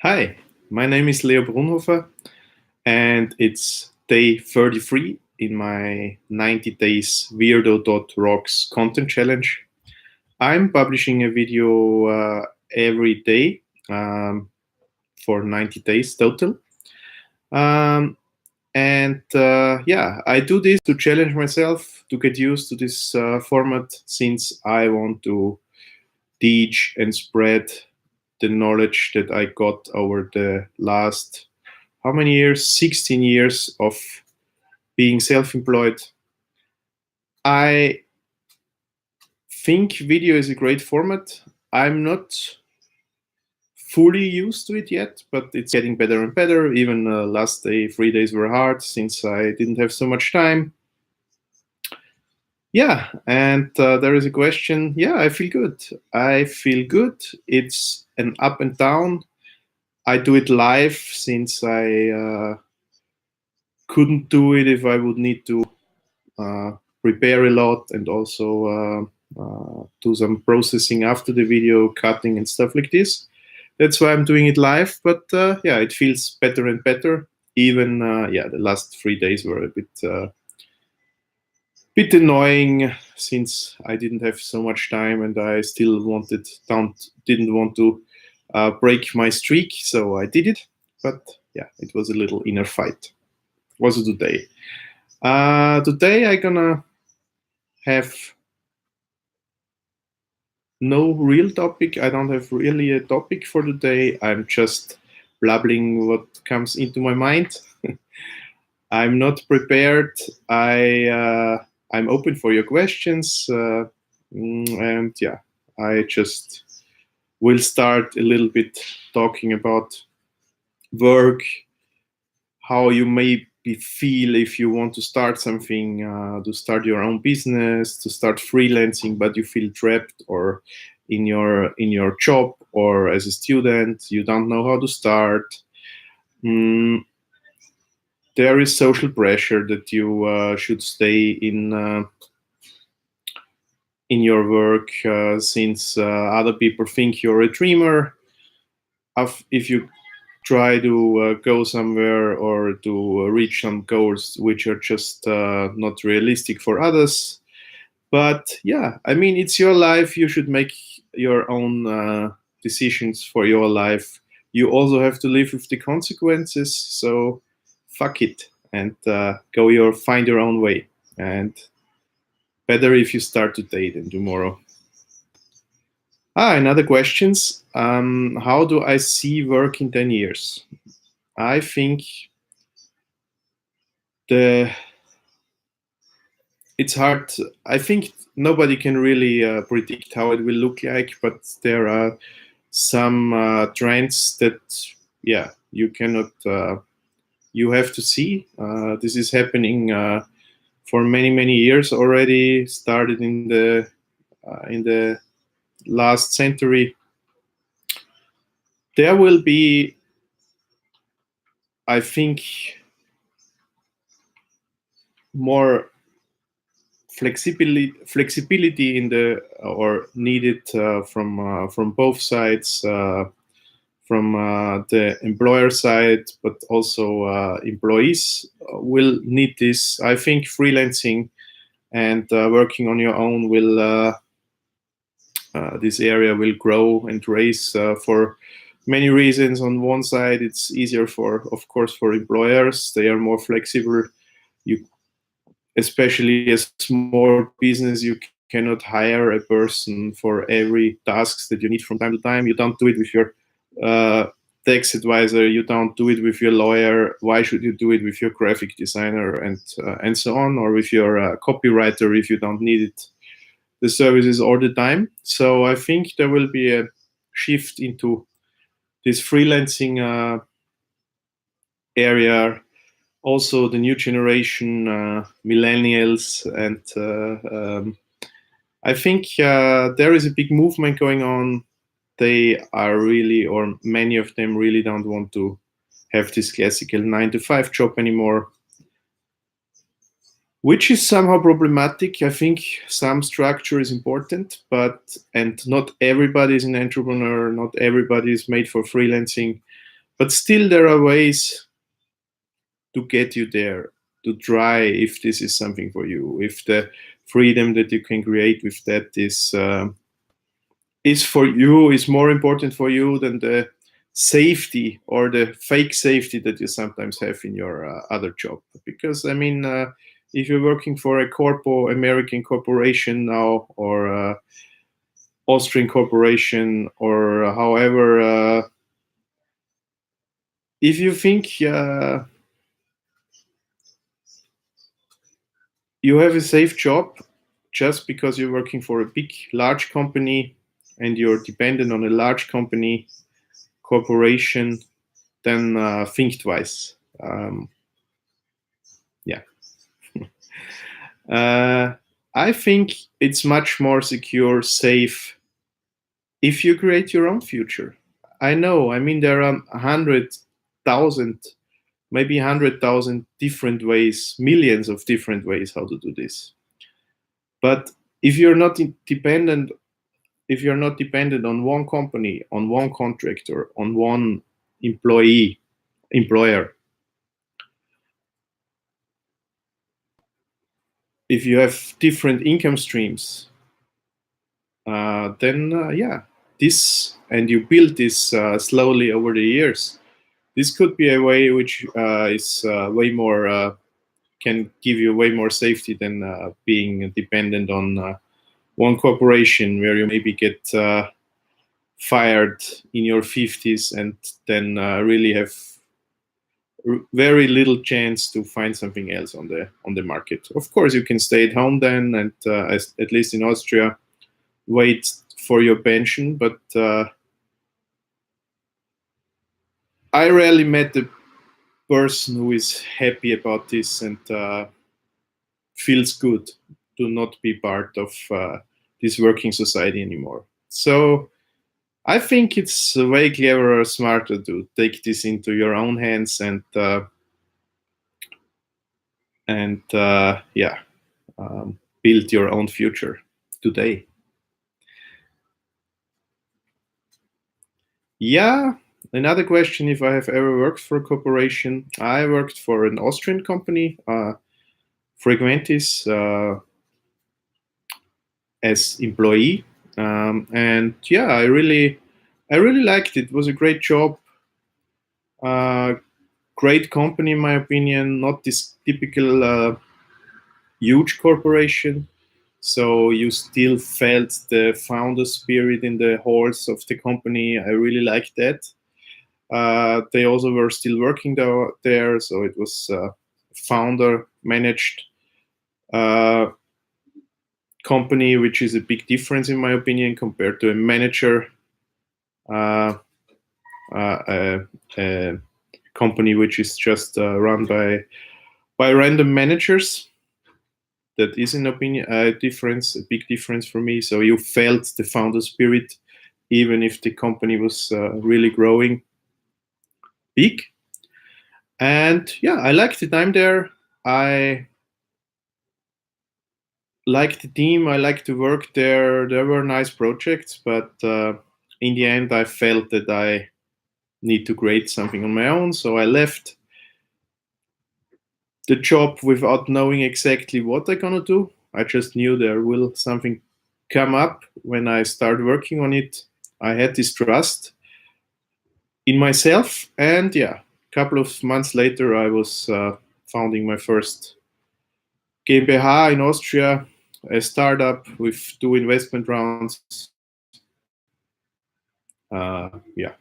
Hi, my name is Leo Brunhofer, and it's day 33 in my 90 days Weirdo.Rocks content challenge. I'm publishing a video every day for 90 days total. And I do this to challenge myself to get used to this format since I want to teach and spread the knowledge that I got over the last how many years? 16 years of being self-employed. I think video is a great format. I'm not fully used to it yet, but it's getting better and better. Even last day, 3 days were hard since I didn't have so much time. Yeah, and there is a question. Yeah, I feel good. I feel good. It's an up and down. I do it live since I couldn't do it if I would need to prepare a lot and also do some processing after the video, cutting and stuff like this. That's why I'm doing it live. But yeah, it feels better and better. Even the last 3 days were a bit annoying since I didn't have so much time and I still didn't want to break my streak, so I did it. But yeah, it was a little inner fight. Also today. Today I'm gonna have no real topic. I don't have really a topic for today. I'm just blabbling what comes into my mind. I'm not prepared. I'm open for your questions, and yeah, I just will start a little bit talking about work, how you maybe feel if you want to start something, to start your own business, to start freelancing, but you feel trapped, or in your job or as a student, you don't know how to start. There is social pressure that you should stay in your work since other people think you're a dreamer. If you try to go somewhere or to reach some goals which are just not realistic for others. But yeah, I mean, it's your life. You should make your own decisions for your life. You also have to live with the consequences. So fuck it and find your own way. And better if you start today than tomorrow. Another questions. How do I see work in 10 years? I think it's hard. I think nobody can really predict how it will look like, but there are some trends that, yeah, you cannot. You have to see. This is happening for many years already. Started in the last century. There will be, I think, more flexibility in the or needed from both sides, from the employer side, but also employees will need this. I think freelancing and working on your own will this area will grow and raise for many reasons. On one side, it's easier of course, for employers. They are more flexible. You, especially a small business, you cannot hire a person for every tasks that you need from time to time. You don't do it with your tax advisor. You don't do it with your lawyer. Why should you do it with your graphic designer and so on, or with your copywriter if you don't need it? The services all the time. So I think there will be a shift into this freelancing area. Also, the new generation, millennials, and I think there is a big movement going on. They are really, or many of them really don't want to have this classical 9-to-5 job anymore, which is somehow problematic. I think some structure is important, and not everybody is an entrepreneur. Not everybody is made for freelancing. but still there are ways to get you there, to try if this is something for you, if the freedom that you can create with that is for you, is more important for you than the safety or the fake safety that you sometimes have in your other job. Because I mean, if you're working for a American corporation now, or Austrian corporation, or however, if you think you have a safe job just because you're working for a big, large company and you're dependent on a large company, corporation, then think twice. Yeah. I think it's much more secure, safe, if you create your own future. I know. I mean, there are 100,000, maybe 100,000 different ways, millions of different ways how to do this. But if you're not dependent, if you're not dependent on one company, on one contractor, on one employer, if you have different income streams, then yeah, this, and you build this slowly over the years. This could be a way which is way more can give you way more safety than being dependent on one corporation where you maybe get fired in your 50s and then really have very little chance to find something else on the market. Of course, you can stay at home then, and at least in Austria, wait for your pension. But I rarely met a person who is happy about this and feels good to not be part of this working society anymore. So I think it's way cleverer, smarter to take this into your own hands and yeah, build your own future today. Yeah, another question: if I have ever worked for a corporation, I worked for an Austrian company, Frequentis, as employee, and yeah, I really liked it. It was a great job, uh, great company in my opinion. Not this typical huge corporation, so you still felt the founder spirit in the halls of the company. I really liked that. They also were still working there, so it was founder managed company, which is a big difference in my opinion compared to a manager a company which is just run by random managers. That is an opinion a big difference for me. So you felt the founder spirit even if the company was really growing big. And yeah, I liked the time there. I liked the team. I liked to work there. There were nice projects, but in the end, I felt that I need to create something on my own. So I left the job without knowing exactly what I'm gonna do. I just knew there will something come up when I start working on it. I had this trust in myself, and yeah, a couple of months later, I was founding my first GmbH in Austria, a startup with 2 investment rounds. Yeah,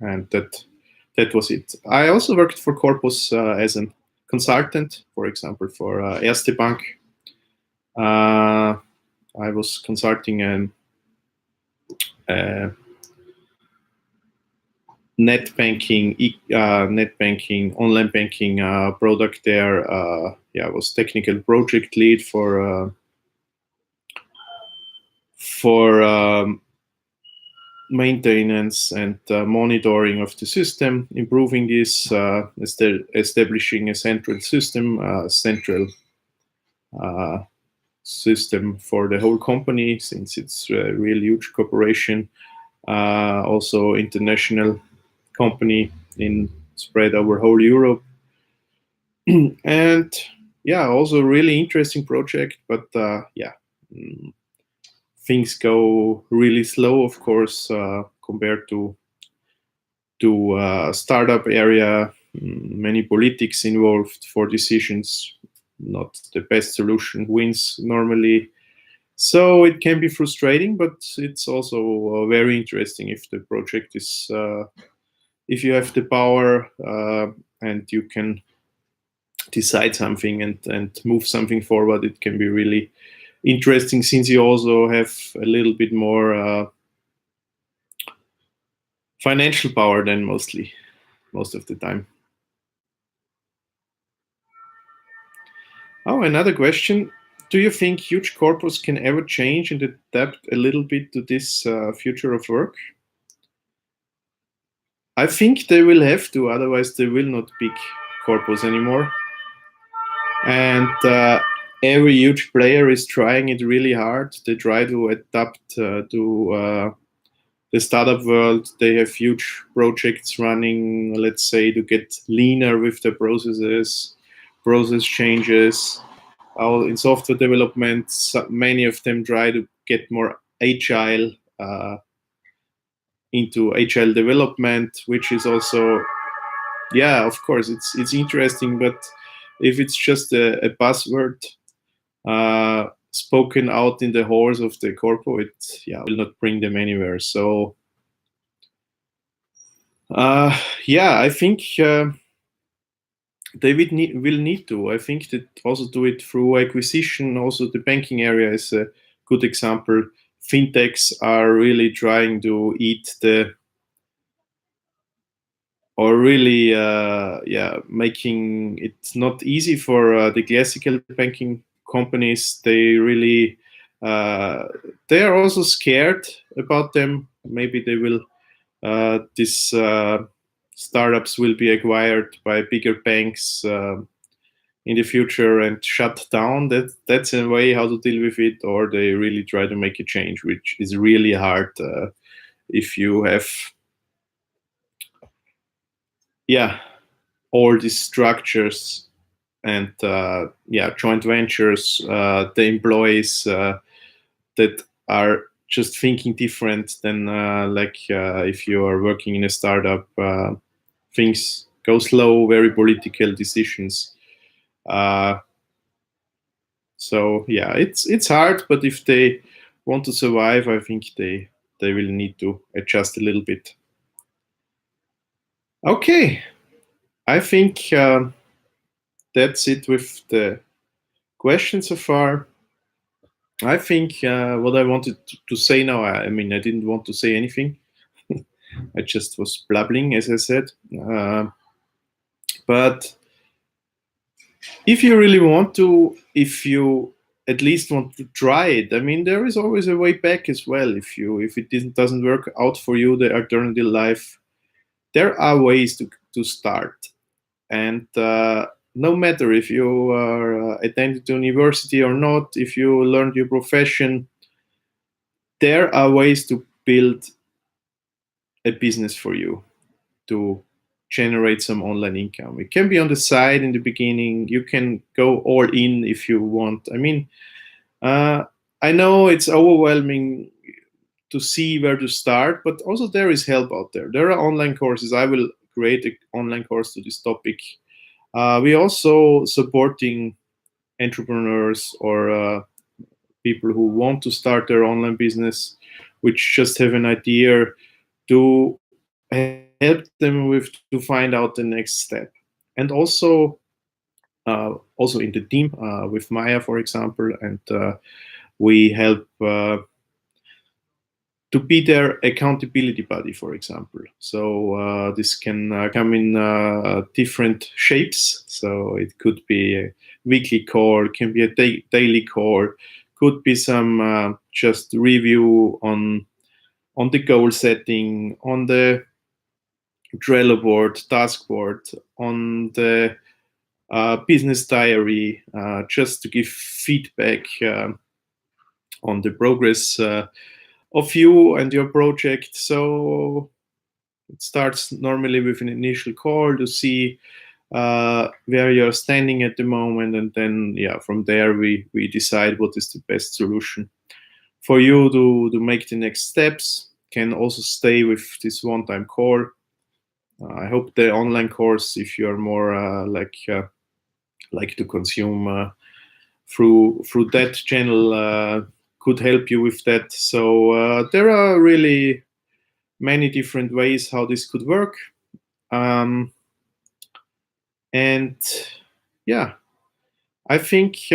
and that was it. I also worked for Corpus as a consultant, for example, for Erste Bank. I was consulting an net banking, online banking product there. Yeah, I was technical project lead for maintenance and monitoring of the system, improving this, establishing a central system for the whole company, since it's a real huge corporation, also international company. in spread over whole Europe. And yeah, also a really interesting project, but yeah, mm, things go really slow, of course, compared to startup area. Many politics involved for decisions. Not the best solution wins normally. So it can be frustrating, but it's also very interesting if the project is, if you have the power and you can decide something and move something forward. It can be really interesting since you also have a little bit more financial power than most of the time. Oh, another question. Do you think huge corporates can ever change and adapt a little bit to this future of work? I think they will have to, otherwise they will not pick corporates anymore. And every huge player is trying it really hard. They try to adapt to the startup world. They have huge projects running, let's say, to get leaner with the processes, process changes. In software development, many of them try to get more agile into agile development, which is also, yeah, of course, it's interesting, but if it's just a buzzword spoken out in the halls of the corporate, yeah, will not bring them anywhere. So yeah, I think they will need to. I think that also do it through acquisition. Also, the banking area is a good example. Fintechs are really trying to eat the, or really, yeah, making it not easy for the classical banking companies. They really, they are also scared about them. Maybe they will, these startups will be acquired by bigger banks in the future and shut down. That's a way how to deal with it, or they really try to make a change, which is really hard if you have, yeah, all these structures and yeah, joint ventures, the employees that are just thinking different than like if you are working in a startup. Things go slow, very political decisions. Uh, so yeah, it's hard, but if they want to survive, I think they will need to adjust a little bit. Okay, I think that's it with the questions so far. I think what I wanted to say now, I mean, I didn't want to say anything. I just was blabbling, as I said. But if you really want to, if you at least want to try it, I mean, there is always a way back as well. If it doesn't work out for you, the alternative life, there are ways to start. And no matter if you are attended to university or not, if you learned your profession, there are ways to build a business for you to generate some online income. It can be on the side in the beginning. You can go all in if you want. I mean, uh, I know it's overwhelming to see where to start, but also there is help out there. There are online courses. I will create an online course to this topic. We also supporting entrepreneurs or people who want to start their online business, which just have an idea, to help them with to find out the next step. And also in the team with Maya, for example, and we help to be their accountability buddy, for example. So this can come in different shapes. So it could be a weekly call, can be a daily call, could be some just review on the goal setting, on the Trello board, task board, on the business diary, just to give feedback on the progress of you and your project. So It starts normally with an initial call to see where you're standing at the moment, and then from there we decide what is the best solution for you to make the next steps. Can also stay with this one-time call. I hope the online course, if you're more like to consume through that channel, could help you with that. So there are really many different ways how this could work. And yeah, I think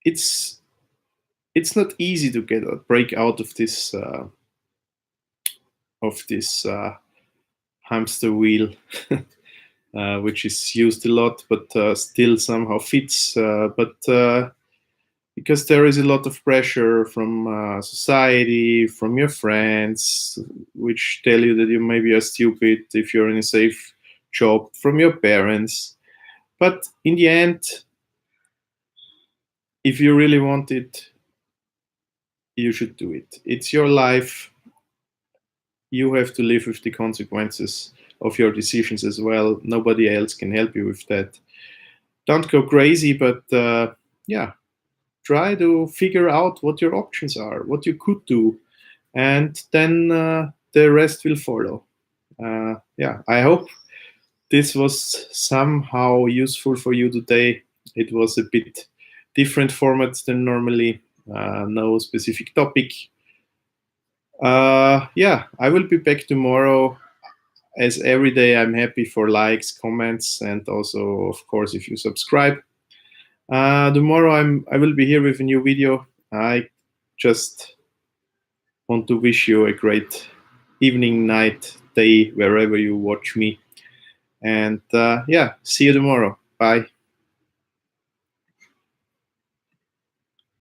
it's not easy to get a break out of this hamster wheel, which is used a lot, but still somehow fits. But because there is a lot of pressure from society, from your friends, which tell you that you maybe are stupid if you're in a safe job, from your parents. But in the end, if you really want it, you should do it. It's your life. You have to live with the consequences of your decisions as well. Nobody else can help you with that. Don't go crazy, but try to figure out what your options are, what you could do, and then the rest will follow. I hope this was somehow useful for you today. It was a bit different format than normally. No specific topic. I will be back tomorrow. As every day, I'm happy for likes, comments, and also, of course, if you subscribe. Tomorrow, I will be here with a new video. I just want to wish you a great evening, night, day, wherever you watch me. And see you tomorrow. Bye.